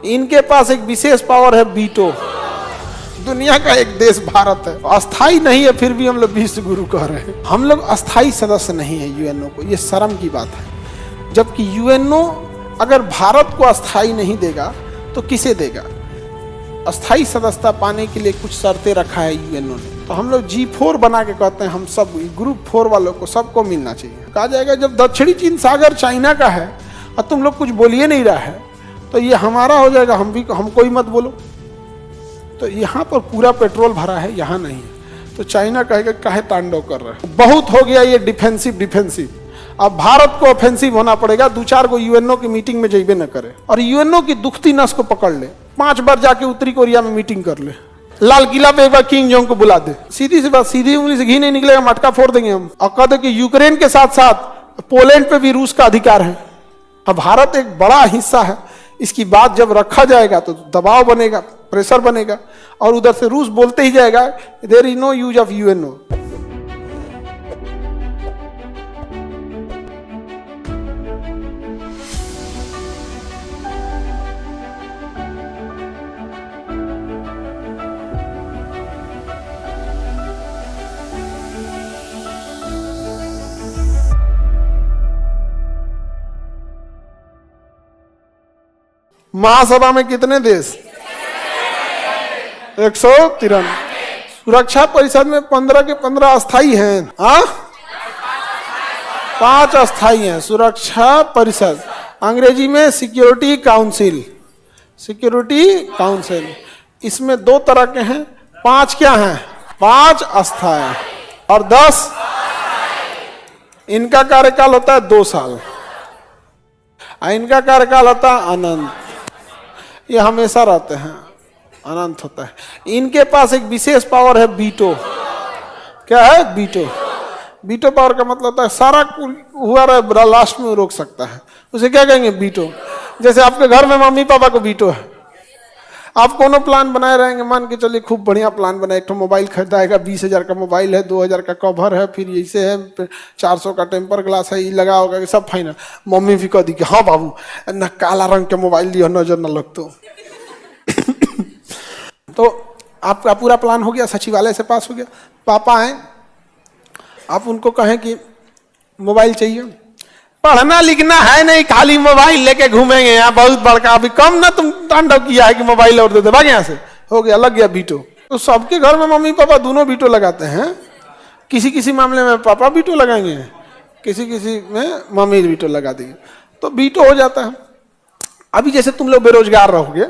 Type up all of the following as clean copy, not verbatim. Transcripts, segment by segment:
इनके पास एक विशेष पावर है वीटो। दुनिया का एक देश भारत है, अस्थाई नहीं है, फिर भी हम लोग विश्व गुरु कह रहे हैं। हम लोग अस्थाई सदस्य नहीं है यूएनओ को, ये शर्म की बात है। जबकि यूएनओ अगर भारत को अस्थाई नहीं देगा तो किसे देगा? अस्थाई सदस्यता पाने के लिए कुछ शर्तें रखा है यूएनओ ने। तो हम लोग G4 बना के कहते हैं हम सब ग्रुप 4 वालों को सबको मिलना चाहिए। कहा जाएगा जब दक्षिणी चीन सागर चाइना का है और तुम लोग कुछ बोलिए नहीं रहा है तो ये हमारा हो जाएगा, हमको ही मत बोलो। तो यहाँ पर पूरा पेट्रोल भरा है, यहाँ नहीं है। तो चाइना कहेगा काहे तांडव कर रहा है, बहुत हो गया ये डिफेंसिव। अब भारत को ऑफेंसिव होना पड़ेगा। 2-4 को यूएनओ की मीटिंग में जाइबे न करे और यूएनओ की दुखती नस को पकड़ ले। 5 बार जाके उत्तरी कोरिया में मीटिंग कर ले, लाल किला पे एक बार किंग जोंग को बुला दे। सीधी सी बात, सीधी उंगली से घी नहीं निकलेगा, मटका फोड़ देंगे हम। और कह दे कि यूक्रेन के साथ साथ पोलैंड पे भी रूस का अधिकार है। अब भारत एक बड़ा हिस्सा है, इसकी बात जब रखा जाएगा तो दबाव बनेगा, प्रेशर बनेगा और उधर से रूस बोलते ही जाएगा there is no use of UNO. महासभा में कितने देश? 193। सुरक्षा परिषद में 15 के 15 अस्थाई हैं। 5 अस्थाई हैं। सुरक्षा परिषद, अंग्रेजी में सिक्योरिटी काउंसिल। इसमें 2 तरह के हैं। 5 क्या हैं? 5 अस्थाई और 10 इनका कार्यकाल होता है 2 साल। इनका कार्यकाल होता है अनंत, ये हमेशा रहते हैं, अनंत होता है। इनके पास एक विशेष पावर है वीटो। क्या है? वीटो पावर का मतलब होता है सारा हुआ रहा लास्ट में रोक सकता है। उसे क्या कहेंगे? वीटो। जैसे आपके घर में मम्मी पापा को वीटो है, आप कोनो प्लान बनाए रहेंगे, मान के चलिए खूब बढ़िया प्लान बनाए, एक तो मोबाइल खरीदाएगा, 20,000 का मोबाइल है, 2,000 का कवर है, फिर ऐसे है, 400 का टेम्पर ग्लास है, ये लगा होगा, सब फाइनल। मम्मी भी कह दी कि हाँ बाबू न काला रंग के मोबाइल लियो, नजर न लगतो। तो आपका पूरा प्लान हो गया, सचिवालय से पास हो गया। पापा हैं, आप उनको कहें कि मोबाइल चाहिए, पढ़ना लिखना है नहीं, खाली मोबाइल लेके घूमेंगे यहाँ, बहुत बड़का। अभी कम ना तुम तांडव किया है कि मोबाइल और दे दे, भाग यहाँ से, हो गया, लग गया वीटो। तो सबके घर में मम्मी पापा दोनों वीटो लगाते हैं। किसी किसी मामले में पापा वीटो लगाएंगे, किसी किसी में मम्मी वीटो लगा देंगे, तो वीटो हो जाता है। अभी जैसे तुम लोग बेरोजगार रहोगे,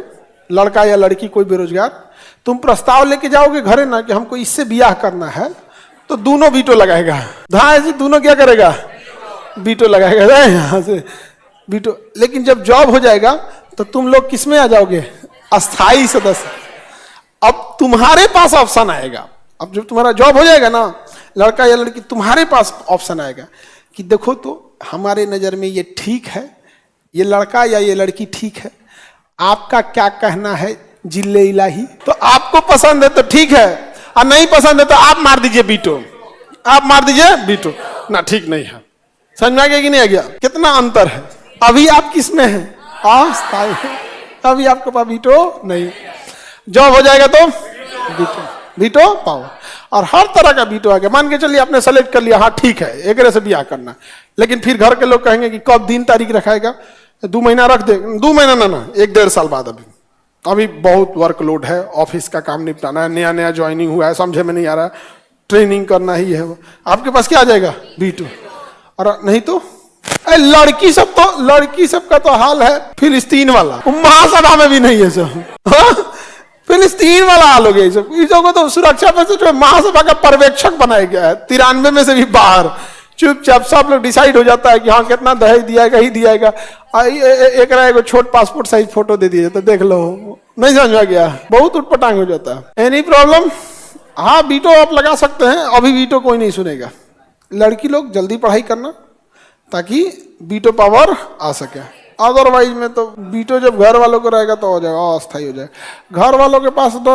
लड़का या लड़की कोई बेरोजगार, तुम प्रस्ताव लेके जाओगे घरे ना कि हमको इससे ब्याह करना है, तो दोनों वीटो लगाएगा। ऐसे दोनों क्या करेगा? वीटो लगाएगा यहाँ से वीटो। लेकिन जब जॉब हो जाएगा तो तुम लोग किस में आ जाओगे? अस्थाई सदस्य। अब तुम्हारे पास ऑप्शन आएगा। अब जब तुम्हारा जॉब हो जाएगा ना, लड़का या लड़की, तुम्हारे पास ऑप्शन आएगा कि देखो तो हमारे नजर में ये ठीक है, ये लड़का या ये लड़की ठीक है, आपका क्या कहना है जिले इलाही? तो आपको पसंद है तो ठीक है, और नहीं पसंद है तो आप मार दीजिए वीटो, आप मार दीजिए वीटो ना, ठीक नहीं है। समझ में आ गया कि नहीं आ गया? कितना अंतर है। अभी आप किस में हैं? अस्थाई। अभी आपके पास वीटो नहीं, जॉब हो जाएगा तो वीटो पावर, और हर तरह का वीटो आ गया। मान के चलिए आपने सेलेक्ट कर लिया, हाँ ठीक है एक से ब्याह करना, लेकिन फिर घर के लोग कहेंगे कि कब दिन तारीख रखाएगा? 2 महीना रख दे। 2 महीना ना, 1-1.5 साल बाद। अभी बहुत वर्कलोड है, ऑफिस का काम निपटाना है, नया ज्वाइनिंग हुआ है, समझे में नहीं आ रहा, ट्रेनिंग करना ही है। आपके पास क्या आ जाएगा? वीटो। और नहीं तो लड़की सब का तो हाल है फिलिस्तीन वाला, महासभा में भी नहीं है सब। फिलिस्तीन वाला हाल हो गया। इस को तो सुरक्षा पर से महासभा का पर्यवेक्षक बनाया गया है, 93 में से भी बाहर। चुपचाप सब लोग डिसाइड हो जाता है कि हाँ कितना दहेज दियाएगा ही दियाएगा। एक छोट पासपोर्ट साइज फोटो दे दिया तो देख लो, नहीं समझ में गया, बहुत उटपटांग हो जाता है। Any problem? हाँ वीटो आप लगा सकते हैं, अभी वीटो कोई नहीं सुनेगा। लड़की लोग जल्दी पढ़ाई करना ताकि वीटो पावर आ सके, अदरवाइज में तो वीटो जब घर वालों को रहेगा तो हो जाएगा, अस्थायी हो जाएगा। घर वालों के पास तो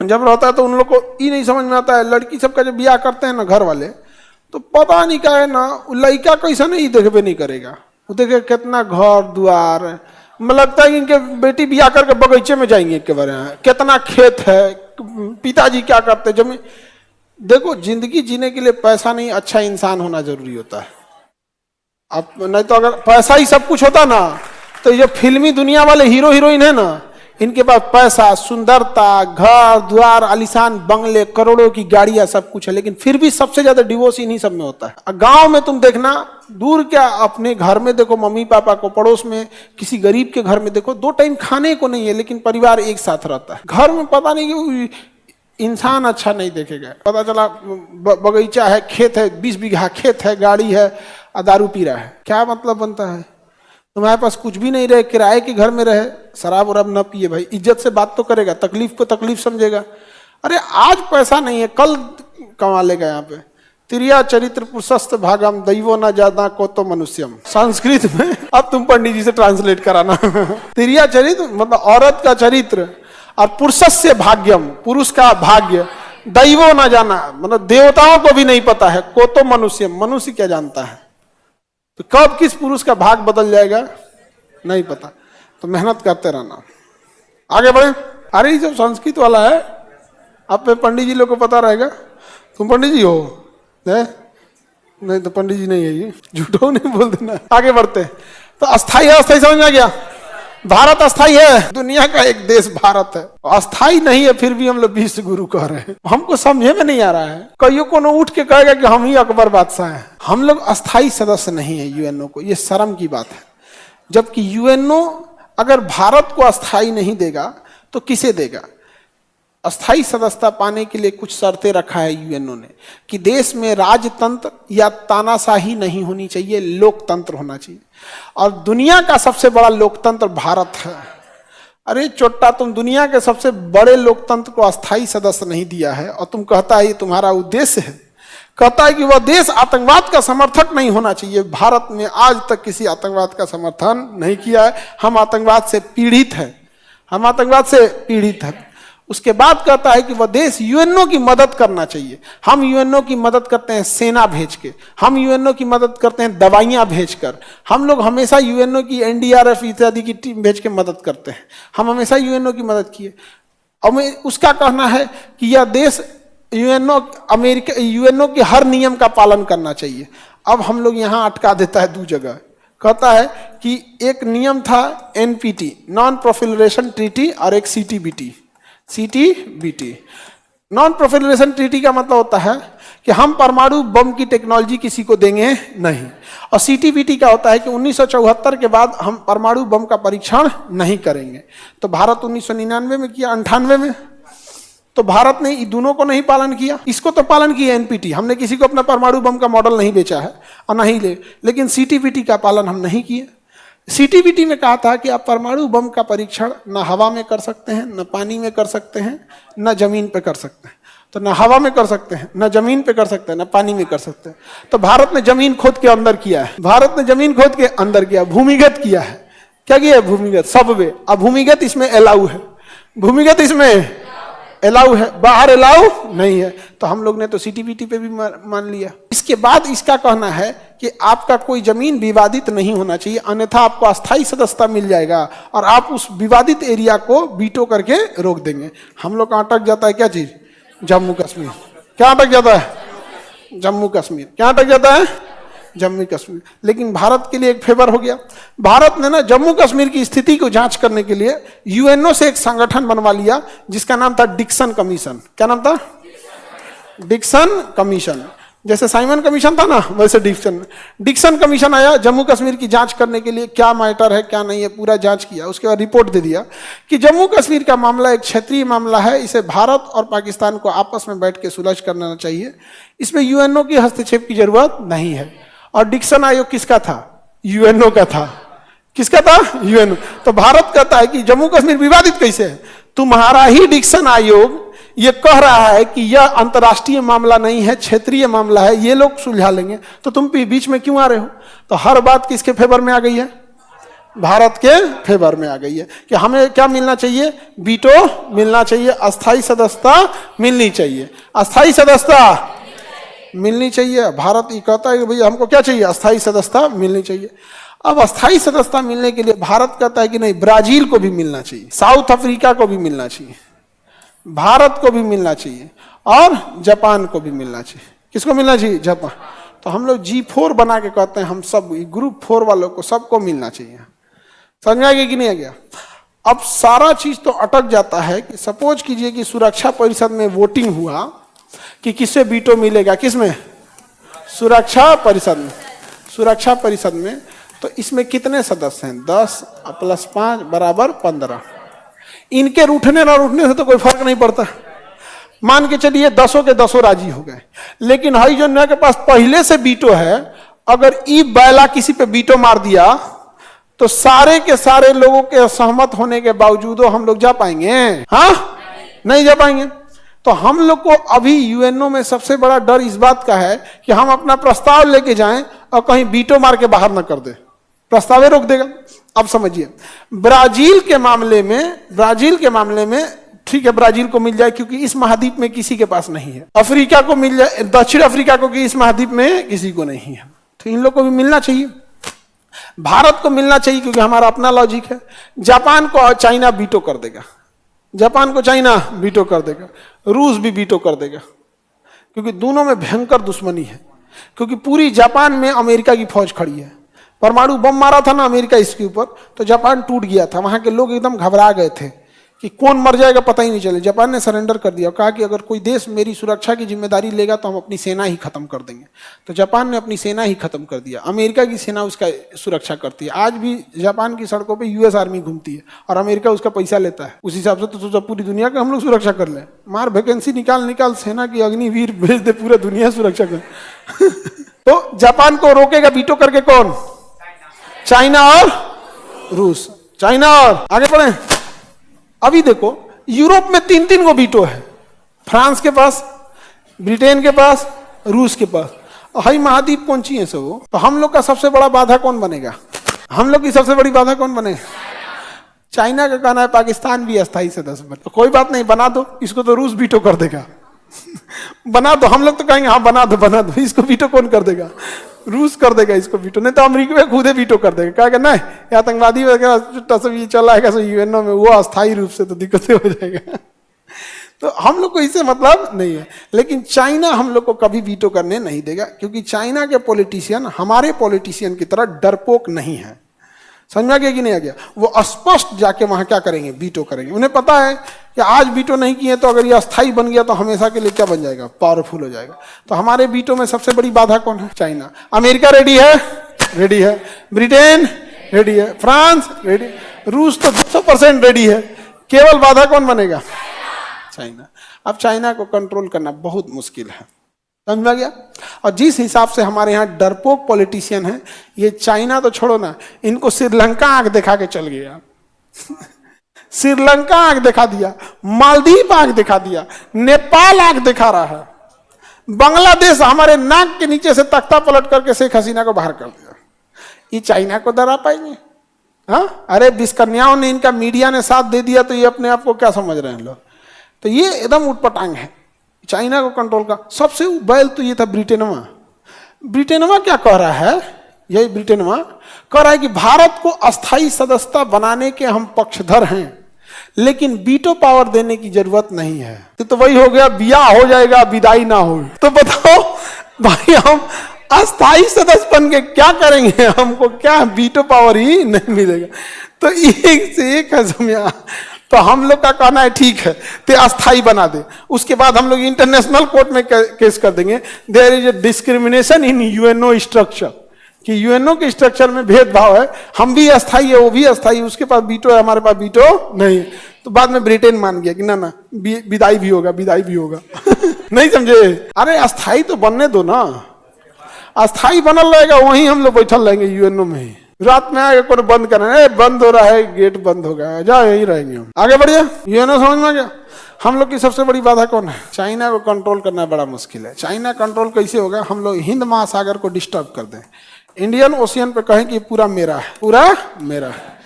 जब रहता है तो उन लोग को ये नहीं समझ में आता है। लड़की सबका जब ब्याह करते हैं ना घर वाले, तो पता नहीं क्या है ना, लड़का कैसा नहीं देखबे नहीं करेगा, वो देखे कितना घर द्वार, मुझे लगता है कि इनके बेटी बिया करके बगीचे में जाएंगे के बारे में, कितना खेत है, पिताजी क्या करते जमीन। देखो जिंदगी जीने के लिए पैसा नहीं, अच्छा इंसान होना जरूरी होता है। अब नहीं तो अगर पैसा ही सब कुछ होता ना, तो ये फिल्मी दुनिया वाले हीरो हीरोइन है ना, इनके पास पैसा, सुंदरता, घर द्वार, आलीशान बंगले, करोड़ों की गाड़ियां, सब कुछ है, लेकिन फिर भी सबसे ज्यादा डिवोर्स इन्हीं सब में होता है। गांव में तुम देखना, दूर क्या अपने घर में देखो मम्मी पापा को, पड़ोस में किसी गरीब के घर में देखो 2 टाइम खाने को नहीं है, लेकिन परिवार एक साथ रहता है। घर में पता नहीं क्यों इंसान अच्छा नहीं देखेगा, पता चला बगीचा है, खेत है, 20 बीघा खेत है, गाड़ी है, और दारू पी रहा है। क्या मतलब बनता है? तुम्हारे पास कुछ भी नहीं रहे, किराए के घर में रहे, शराब वराब न पिए भाई, इज्जत से बात तो करेगा, तकलीफ को तकलीफ समझेगा। अरे आज पैसा नहीं है, कल कमा लेगा। यहाँ पे तिरिया चरित्र पुरुषस्थ भागम दैवो न जादा को तो मनुष्यम, संस्कृत में। अब तुम पंडित जी से ट्रांसलेट कराना। तिरिया चरित्र मतलब औरत का चरित्र, और पुरुषस्य भाग्यम, पुरुष का भाग्य, दैवो न जाना मतलब देवताओं को भी नहीं पता है, को तो मनुष्यम, मनुष्य क्या जानता है। तो कब किस पुरुष का भाग बदल जाएगा नहीं पता, तो मेहनत करते रहना, आगे बढ़े। अरे जब संस्कृत वाला है, आप पे पंडित जी लोग को पता रहेगा। तुम पंडित जी हो? नहीं तो पंडित जी नहीं है, ये झूठो नहीं बोल देना। आगे बढ़ते, तो अस्थाई है, अस्थाई समझ में आ गया। भारत अस्थाई है, दुनिया का एक देश भारत है, अस्थाई नहीं है, फिर भी हम लोग विश्व गुरु कह रहे हैं। हमको समझे में नहीं आ रहा है। कईयों को उठ के कहेगा कि हम ही अकबर बादशाह हैं। हम लोग अस्थाई सदस्य नहीं है यूएनओ को, ये शर्म की बात है। जबकि यूएनओ अगर भारत को अस्थाई नहीं देगा तो किसे देगा? अस्थाई सदस्यता पाने के लिए कुछ शर्तें रखा है यूएनओ ने, कि देश में राजतंत्र या तानाशाही नहीं होनी चाहिए, लोकतंत्र होना चाहिए। और दुनिया का सबसे बड़ा लोकतंत्र भारत है। अरे चोट्टा, तुम दुनिया के सबसे बड़े लोकतंत्र को अस्थाई सदस्य नहीं दिया है, और तुम कहता है ये तुम्हारा उद्देश्य है। कहता है कि वह देश आतंकवाद का समर्थक नहीं होना चाहिए। भारत ने आज तक किसी आतंकवाद का समर्थन नहीं किया है। हम आतंकवाद से पीड़ित हैं, हम आतंकवाद से पीड़ित हैं। उसके बाद कहता है कि वह देश यूएनओ की मदद करना चाहिए। हम यूएनओ की मदद करते हैं सेना भेज के, हम यूएनओ की मदद करते हैं दवाइयां भेजकर। हम लोग हमेशा यूएनओ की एनडीआरएफ इत्यादि की टीम भेज के मदद करते हैं। हम हमेशा यूएनओ की मदद किए। और उसका कहना है कि यह देश यूएनओ अमेरिका यूएनओ के हर नियम का पालन करना चाहिए। अब हम लोग यहाँ अटका देता है 2 जगह। कहता है कि एक नियम था एनपीटी, नॉन प्रोलिफरेशन ट्रीटी, और एक CTBT. CTBT non proliferation treaty का मतलब होता है कि हम परमाणु बम की टेक्नोलॉजी किसी को देंगे नहीं। और सीटीबीटी का होता है कि 1974 के बाद हम परमाणु बम का परीक्षण नहीं करेंगे। तो भारत 1999 में किया, 98 में। तो भारत ने इन दोनों को नहीं पालन किया। इसको तो पालन किया एनपीटी, हमने किसी को अपना परमाणु बम का मॉडल नहीं बेचा है और नहीं ले, लेकिन सीटीबीटी का पालन हम नहीं किए। सीटीबीटी में कहा था कि आप परमाणु बम का परीक्षण न हवा में कर सकते हैं, न पानी में कर सकते हैं, न जमीन पे कर सकते हैं। तो न हवा में कर सकते हैं, न जमीन पे कर सकते हैं, न पानी में कर सकते हैं। तो भारत ने जमीन खोद के अंदर किया है, भारत ने जमीन खोद के अंदर किया, भूमिगत किया है। क्या किया है? भूमिगत, सबवे। अब भूमिगत इसमें अलाउ है, भूमिगत इसमें अलाउ है, बाहर अलाउ नहीं है। तो हम लोग ने तो सीटीबीटी पे भी मान लिया। इसके बाद इसका कहना है कि आपका कोई जमीन विवादित नहीं होना चाहिए, अन्यथा आपको अस्थाई सदस्यता मिल जाएगा और आप उस विवादित एरिया को वीटो करके रोक देंगे। हम लोग का अटक जाता है क्या चीज? जम्मू कश्मीर। क्या अटक जाता है? जम्मू कश्मीर। क्या अटक जाता है? जम्मू कश्मीर। लेकिन भारत के लिए एक फेवर हो गया। भारत ने ना जम्मू कश्मीर की स्थिति को जांच करने के लिए यूएनओ से एक संगठन बनवा लिया जिसका नाम था डिक्सन कमीशन। क्या नाम था? Dixon commission. जैसे साइमन कमीशन था ना, वैसे डिक्सन कमीशन आया जम्मू कश्मीर की जांच करने के लिए, क्या मैटर है क्या नहीं है, पूरा जांच किया। उसके बाद रिपोर्ट दे दिया कि जम्मू कश्मीर का मामला एक क्षेत्रीय मामला है, इसे भारत और पाकिस्तान को आपस में बैठ के सुलझ करना चाहिए, इसमें यूएनओ की हस्तक्षेप की जरूरत नहीं है। और डिक्सन आयोग किसका था? यूएनओ का था। किसका था? यूएनओ। तो भारत कहता है कि जम्मू कश्मीर विवादित कैसे है? तुम्हारा ही डिक्सन आयोग ये कह रहा है कि यह अंतर्राष्ट्रीय मामला नहीं है, क्षेत्रीय मामला है, ये लोग सुलझा लेंगे, तो तुम बीच में क्यों आ रहे हो? तो हर बात किसके फेवर में आ गई है? भारत के फेवर में आ गई है कि हमें क्या मिलना चाहिए? वीटो मिलना चाहिए, अस्थाई सदस्यता मिलनी चाहिए, अस्थाई सदस्यता मिलनी चाहिए। भारत ये कहता है कि भैया हमको क्या चाहिए? अस्थाई सदस्यता मिलनी चाहिए। अब अस्थायी सदस्यता मिलने के लिए भारत कहता है कि नहीं, ब्राजील को भी मिलना चाहिए, साउथ अफ्रीका को भी मिलना चाहिए, भारत को भी मिलना चाहिए और जापान को भी मिलना चाहिए। किसको मिलना चाहिए? जापान। तो हम लोग G4 बना के कहते हैं हम सब ग्रुप 4 वालों को सबको मिलना चाहिए। समझ आ गया कि नहीं आ गया? अब सारा चीज तो अटक जाता है कि सपोज कीजिए कि सुरक्षा परिषद में वोटिंग हुआ कि किससे वीटो मिलेगा, किसमें? सुरक्षा परिषद में। सुरक्षा परिषद में तो इसमें कितने सदस्य हैं? 10 + 5 = 15। इनके रूठने ना रूठने से तो कोई फर्क नहीं पड़ता। मान के चलिए 10 के 10 राजी हो गए, लेकिन हई जो के पास पहले से वीटो है, अगर ई बैला किसी पे वीटो मार दिया तो सारे के सारे लोगों के सहमत होने के बावजूद हम लोग जा पाएंगे? हाँ, नहीं जा पाएंगे। तो हम लोग को अभी यूएनओ में सबसे बड़ा डर इस बात का है कि हम अपना प्रस्ताव लेके जाएं और कहीं वीटो मार के बाहर न कर दे, प्रस्ताव रोक देगा। अब समझिए, ब्राजील के मामले में ठीक है, ब्राजील को मिल जाए क्योंकि इस महाद्वीप में किसी के पास नहीं है। अफ्रीका को मिल जाए, दक्षिण अफ्रीका को, कि इस महाद्वीप में किसी को नहीं है, तो इन लोग को भी मिलना चाहिए। भारत को मिलना चाहिए क्योंकि हमारा अपना लॉजिक है। जापान को चाइना वीटो कर देगा, जापान को चाइना वीटो कर देगा, रूस भी वीटो कर देगा, क्योंकि दोनों में भयंकर दुश्मनी है। क्योंकि पूरी जापान में अमेरिका की फौज खड़ी है। परमाणु बम मारा था ना अमेरिका इसके ऊपर, तो जापान टूट गया था। वहां के लोग एकदम घबरा गए थे कि कौन मर जाएगा पता ही नहीं चले। जापान ने सरेंडर कर दिया, कहा कि अगर कोई देश मेरी सुरक्षा की जिम्मेदारी लेगा तो हम अपनी सेना ही खत्म कर देंगे। तो जापान ने अपनी सेना ही खत्म कर दिया, अमेरिका की सेना उसका सुरक्षा करती है। आज भी जापान की सड़कों पे यूएस आर्मी घूमती है और अमेरिका उसका पैसा लेता है। उस हिसाब से तो सोचा पूरी दुनिया का हम लोग सुरक्षा कर लें। मार वैकेंसी निकाल सेना की अग्निवीर भेज दे, पूरा दुनिया सुरक्षा कर। तो जापान को रोकेगा वीटो करके कौन? चाइना और रूस। चाइना और आगे बढ़े। अभी देखो यूरोप में 3 को वीटो है, फ्रांस के पास, ब्रिटेन के पास, रूस के पास। हाई महाद्वीप कौन सी है सब वो? तो हम लोग का सबसे बड़ा बाधा कौन बनेगा? हम लोग की सबसे बड़ी बाधा कौन बनेगा? चाइना का कहना है पाकिस्तान भी अस्थायी सदस्य बने। तो कोई बात नहीं, बना दो इसको, तो रूस वीटो कर देगा। बना दो, हम लोग तो कहेंगे हाँ बना दो, इसको वीटो कौन कर देगा? रूस कर देगा इसको वीटो। नहीं तो अमेरिका खुद वीटो कर देगा, कहेगा नहीं आतंकवादी वगैरह सब ये चला है यूएनओ में, वो अस्थायी रूप से तो दिक्कतें हो जाएगा। तो हम लोग को इससे मतलब नहीं है। लेकिन चाइना हम लोग को कभी वीटो करने नहीं देगा, क्योंकि चाइना के पॉलिटिशियन हमारे पॉलिटिशियन की तरह डरपोक नहीं है। समझ में आ गया कि नहीं आ गया? वो स्पष्ट जाके वहां क्या करेंगे? वीटो करेंगे। उन्हें पता है कि आज वीटो नहीं किए तो अगर ये अस्थाई बन गया तो हमेशा के लिए क्या बन जाएगा? पावरफुल हो जाएगा। तो हमारे वीटो में सबसे बड़ी बाधा कौन है? चाइना। अमेरिका रेडी है? रेडी है। ब्रिटेन रेडी है। फ्रांस रेडी, रूस तो 200% रेडी है। केवल बाधा कौन बनेगा? चाइना। अब चाइना को कंट्रोल करना बहुत मुश्किल है। समझ में गया? और जिस हिसाब से हमारे यहाँ डरपोक पॉलिटिशियन है, ये चाइना तो छोड़ो ना, इनको श्रीलंका आंख दिखा के चल गया। श्रीलंका आंख दिखा दिया, मालदीव आंख दिखा दिया, नेपाल आंख दिखा रहा है, बांग्लादेश हमारे नाक के नीचे से तख्ता पलट करके शेख हसीना को बाहर कर दिया। ये चाइना को डरा पाएंगे? हाँ, अरे बिस्कन्याओं ने, इनका मीडिया ने साथ दे दिया तो ये अपने आप को क्या समझ रहे हैं लोग? तो ये एकदम उटपटांग है चाइना को कंट्रोल का। सबसे बैल तो ये था ब्रिटेनवा। ब्रिटेनवा क्या कह रहा है? यही ब्रिटेनवा कह रहा है कि भारत को अस्थायी सदस्यता बनाने के हम पक्षधर हैं, लेकिन वीटो पावर देने की जरूरत नहीं है। तो वही हो गया, ब्याह हो जाएगा विदाई ना हो। तो बताओ भाई, हम अस्थायी सदस्य बन के क्या करेंगे? हमको क्या वीटो पावर ही नहीं मिलेगा। तो एक से एक है समझा। तो हम लोग का कहना है ठीक है तो अस्थाई बना दे, उसके बाद हम लोग इंटरनेशनल कोर्ट में केस कर देंगे। There is a discrimination in UNO structure, कि यूएनओ के स्ट्रक्चर में भेदभाव है, हम भी अस्थाई है वो भी अस्थाई, उसके पास वीटो है हमारे पास वीटो नहीं है। तो बाद में ब्रिटेन मान गया कि ना विदाई भी होगा, विदाई भी होगा। नहीं समझे? अरे अस्थाई तो बनने दो ना, अस्थाई बनल रहेगा, वहीं हम लोग बैठल रहेंगे यूएनओ में ही। रात में आगे कोई बंद करना, बंद हो रहा है, गेट बंद हो गया, जाओ यहीं रहेंगे हम। आगे बढ़िए। यूएनओ समझ में आ गया? हम लोग की सबसे बड़ी बाधा कौन है? चाइना को कंट्रोल करना बड़ा मुश्किल है। चाइना कंट्रोल कैसे होगा? हम लोग हिंद महासागर को डिस्टर्ब कर दें, इंडियन ओशियन पे कहें कि पूरा मेरा है, पूरा मेरा है।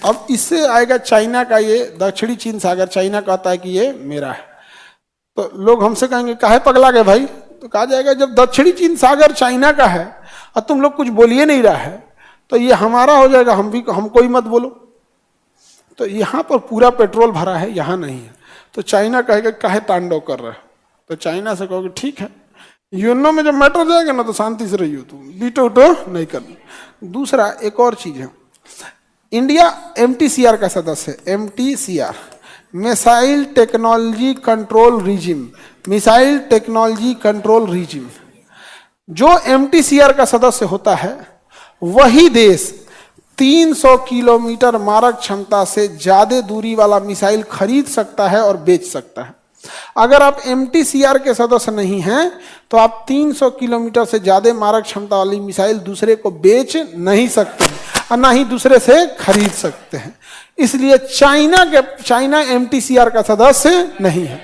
अब इससे आएगा चाइना का ये दक्षिणी चीन सागर, चाइना कहता है कि ये मेरा है। तो लोग हमसे कहेंगे काहे पगला गए भाई? तो कहा जाएगा जब दक्षिणी चीन सागर चाइना का है और तुम लोग कुछ बोलिए नहीं रहा है, तो ये हमारा हो जाएगा, हमको ही मत बोलो। तो यहाँ पर पूरा पेट्रोल भरा है, यहाँ नहीं है। तो चाइना कहेगा काहे तांडव कर रहा है, तो चाइना से कहोगे ठीक है, यूएनओ में जब मैटर जाएगा ना तो शांति से रहियो, तुम बीटो उटो नहीं करना। दूसरा एक और चीज है, इंडिया एमटीसीआर का सदस्य है। MTCR missile technology control regime, missile technology control regime. जो एमटीसीआर का सदस्य होता है वही देश 300 किलोमीटर मारक क्षमता से ज्यादा दूरी वाला मिसाइल खरीद सकता है और बेच सकता है। अगर आप एमटीसीआर के सदस्य नहीं हैं तो आप 300 किलोमीटर से ज्यादा मारक क्षमता वाली मिसाइल दूसरे को बेच नहीं सकते हैं और ना ही दूसरे से खरीद सकते हैं। इसलिए चाइना एमटीसीआर का सदस्य नहीं है,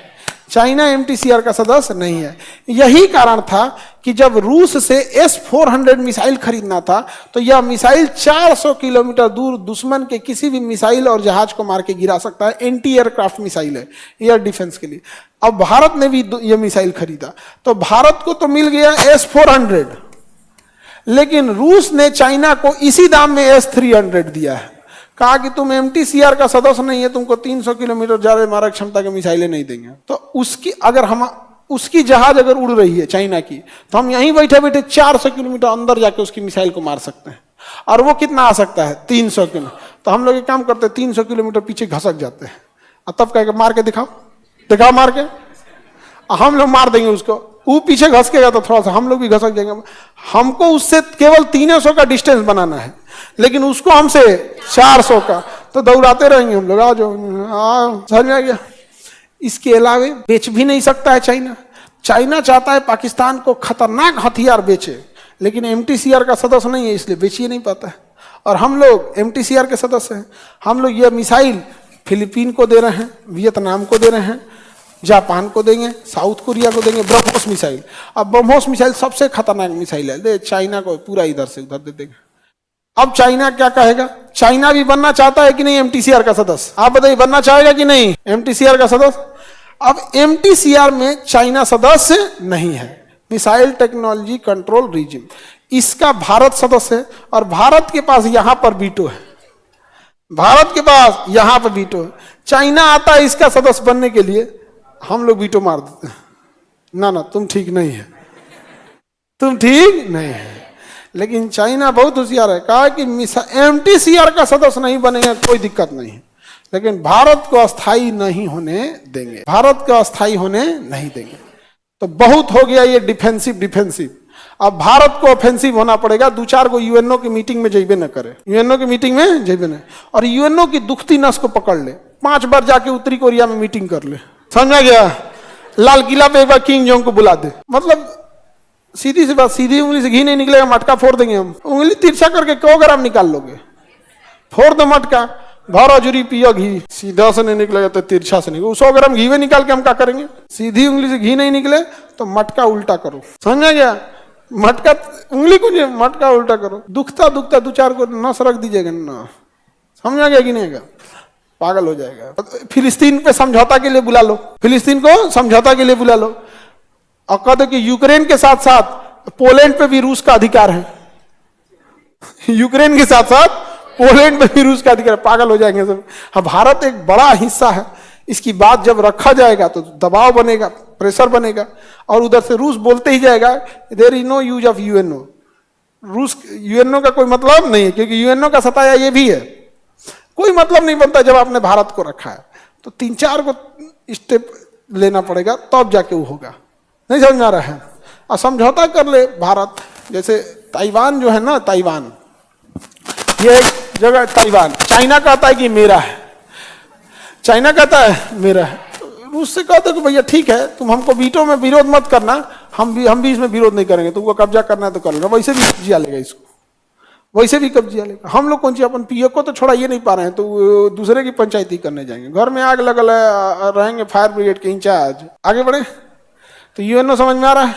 चाइना एमटीसीआर का सदस्य नहीं है। यही कारण था कि जब रूस से S-400 मिसाइल खरीदना था तो यह मिसाइल 400 किलोमीटर दूर दुश्मन के किसी भी मिसाइल और जहाज को मार के गिरा सकता है। एंटी एयरक्राफ्ट मिसाइल है, एयर डिफेंस के लिए। अब भारत ने भी यह मिसाइल खरीदा तो भारत को तो मिल गया S-400, लेकिन रूस ने चाइना को इसी दाम में S-300 दिया है। कहा कि तुम एमटीसीआर का सदस्य नहीं है, तुमको 300 किलोमीटर ज्यादा मारक क्षमता के मिसाइलें नहीं देंगे। तो उसकी जहाज अगर उड़ रही है चाइना की, तो हम यहीं बैठे बैठे 400 किलोमीटर अंदर जाके उसकी मिसाइल को मार सकते हैं। और वो कितना आ सकता है? 300 किलोमीटर। तो हम लोग एक काम करते हैं, 300 किलोमीटर पीछे घसक जाते हैं और तब कह मार के दिखाओ मार के, हम लोग मार देंगे उसको। वो पीछे घसकेगा तो थोड़ा सा हम लोग भी घसक जाएंगे। हमको उससे केवल 300 का डिस्टेंस बनाना है, लेकिन उसको हमसे 400 का, तो दौड़ाते रहेंगे हम लोग। समझ में आ गया? इसके अलावा बेच भी नहीं सकता है चाइना चाहता है पाकिस्तान को खतरनाक हथियार बेचे, लेकिन एमटीसीआर का सदस्य नहीं है, इसलिए बेच ही नहीं पाता है। और हम लोग एमटीसीआर के सदस्य हैं। हम लोग ये मिसाइल फिलीपीन को दे रहे हैं, वियतनाम को दे रहे हैं, जापान को देंगे, साउथ कोरिया को देंगे ब्रह्मोस मिसाइल। अब ब्रह्मोस मिसाइल सबसे खतरनाक मिसाइल है, ले चाइना को पूरा इधर से उधर दे देंगे। अब चाइना क्या कहेगा? चाइना भी बनना चाहता है कि नहीं एमटीसीआर का सदस्य? आप बताइए, बनना चाहेगा कि नहीं एमटीसीआर का सदस्य? अब एमटीसीआर में चाइना सदस्य नहीं है, मिसाइल टेक्नोलॉजी कंट्रोल रीजिम, इसका भारत सदस्य है। और भारत के पास यहां पर वीटो है, भारत के पास यहां पर वीटो है। चाइना आता है इसका सदस्य बनने के लिए, हम लोग वीटो मार देते हैं, ना तुम ठीक नहीं है, तुम ठीक नहीं है। लेकिन चाइना बहुत होशियार है, कहा कि एमटीसीआर का सदस्य नहीं बनेगा कोई दिक्कत नहीं है, लेकिन भारत को अस्थायी नहीं होने देंगे, भारत को अस्थायी होने नहीं देंगे। तो बहुत हो गया ये डिफेंसिव। अब भारत को ऑफेंसिव होना पड़ेगा। 2-4 को यूएनओ की मीटिंग में जेबे न करे, यूएनओ की मीटिंग में जेबे न, और यूएनओ की दुखती नस को पकड़ ले, 5 बार जाके उत्तरी कोरिया में मीटिंग कर ले। समझा गया? लाल किला पे एक बार किंग जोंग को बुला दे। मतलब सीधी सी बात, सीधी उंगली से घी नहीं निकलेगा, मटका फोड़ देंगे हम। उंगली तिरछा करके 100 ग्राम निकाल लोगे, फोड़ दो मटका, भरो जुरी पियो घी, सीधा से नहीं निकलेगा तो तिरछा से निकले। 100 ग्राम घी में निकाल के हम क्या करेंगे? सीधी उंगली से घी नहीं निकले तो मटका उल्टा करो। समझा गया? मटका उंगली को नहीं, मटका उल्टा करो। दुखता 2-4 को नस रख दीजिएगा ना। समझा गया कि नहीं? पागल हो जाएगा। फिलिस्तीन पे समझौता के लिए बुला लो, फिलिस्तीन को समझौता के लिए बुला लो, और कह दो कि यूक्रेन के साथ साथ पोलैंड पे भी रूस का अधिकार है, यूक्रेन के साथ साथ पोलैंड पे भी रूस का अधिकार। पागल हो जाएंगे सब। हाँ, भारत एक बड़ा हिस्सा है, इसकी बात जब रखा जाएगा तो दबाव बनेगा, प्रेशर बनेगा, और उधर से रूस बोलते ही जाएगा there is no use of UNO. रूस यूएनओ का कोई मतलब नहीं है, क्योंकि यूएनओ का सताया ये भी है, कोई मतलब नहीं बनता जब आपने भारत को रखा है। तो 3-4 को स्टेप लेना पड़ेगा तब जाके वो होगा। नहीं समझ आ रहा है? और समझौता कर ले भारत। जैसे ताइवान जो है ना, ताइवान ये एक जगह, ताइवान चाइना कहता है कि मेरा है, चाइना कहता है मेरा है, रूस से कहते कि भैया ठीक है, तुम हमको वीटो में विरोध मत करना, हम भी इसमें विरोध नहीं करेंगे, तुमको कब्जा करना है तो कर लेना। वैसे भी जिया लेगा इसको, वैसे भी कब्जा लेगा। हम लोग कौन सी अपन पीओ को तो छोड़ा ये नहीं पा रहे हैं, तो दूसरे की पंचायती करने जाएंगे। घर में आग लगा रहेंगे फायर ब्रिगेड के इंचार्ज। आगे बढ़े तो यूएनओ समझ में आ रहा है?